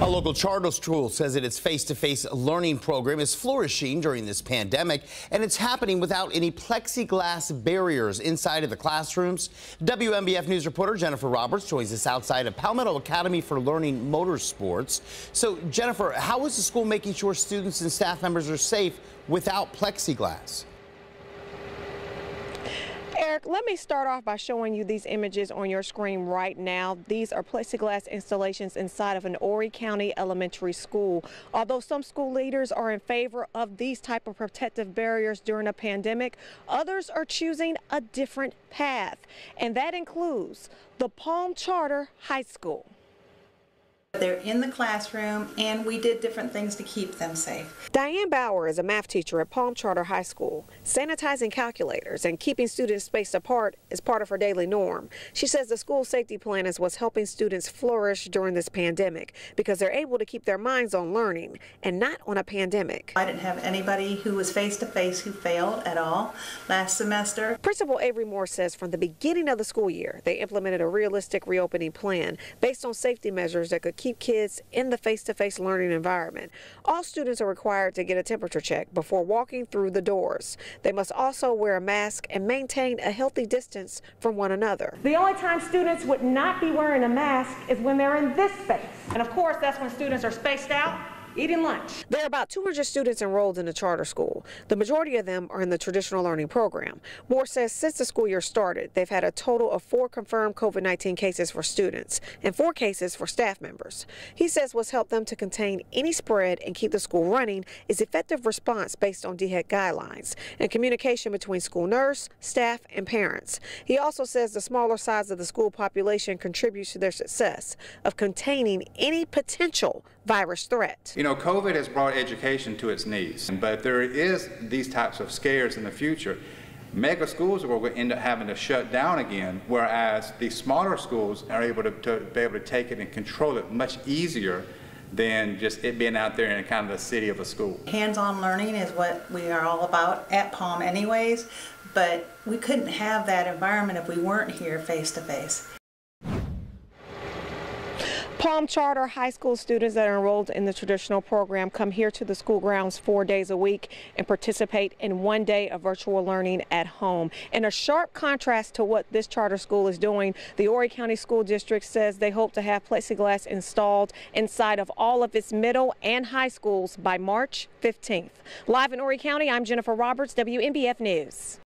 A local charter school says that its face-to-face learning program is flourishing during this pandemic, and it's happening without any plexiglass barriers inside of the classrooms. WMBF News reporter Jennifer Roberts joins us outside of Palmetto Academy for Learning Motorsports. So, Jennifer, how is the school making sure students and staff members are safe without plexiglass? Eric, let me start off by showing you these images on your screen right now. These are plexiglass installations inside of an Horry County elementary school. Although some school leaders are in favor of these type of protective barriers during a pandemic, others are choosing a different path, and that includes the Palm Charter High School. They're in the classroom, and we did different things to keep them safe. Diane Bauer is a math teacher at Palm Charter High School. Sanitizing calculators and keeping students spaced apart is part of her daily norm. She says the school safety plan is what's helping students flourish during this pandemic because they're able to keep their minds on learning and not on a pandemic. I didn't have anybody who was face-to-face who failed at all last semester. Principal Avery Moore says from the beginning of the school year, they implemented a realistic reopening plan based on safety measures that could keep kids in the face-to-face learning environment. All students are required to get a temperature check before walking through the doors. They must also wear a mask and maintain a healthy distance from one another. The only time students would not be wearing a mask is when they're in this space. And of course, that's when students are spaced out, eating lunch. There are about 200 students enrolled in the charter school. The majority of them are in the traditional learning program. Moore says since the school year started, they've had a total of 4 confirmed COVID-19 cases for students and 4 cases for staff members. He says what's helped them to contain any spread and keep the school running is effective response based on DHEC guidelines and communication between school nurse, staff, and parents. He also says the smaller size of the school population contributes to their success of containing any potential virus threat. You know, COVID has brought education to its knees, but if there is these types of scares in the future, mega schools will end up having to shut down again, whereas the smaller schools are able to be able to take it and control it much easier than just it being out there in kind of the city of a school. Hands-on learning is what we are all about at Palm anyways, but we couldn't have that environment if we weren't here face-to-face. Palm Charter High School students that are enrolled in the traditional program come here to the school grounds 4 days a week and participate in 1 day of virtual learning at home. In a sharp contrast to what this charter school is doing, the Horry County School District says they hope to have plexiglass installed inside of all of its middle and high schools by March 15th. Live in Horry County, I'm Jennifer Roberts, WMBF News.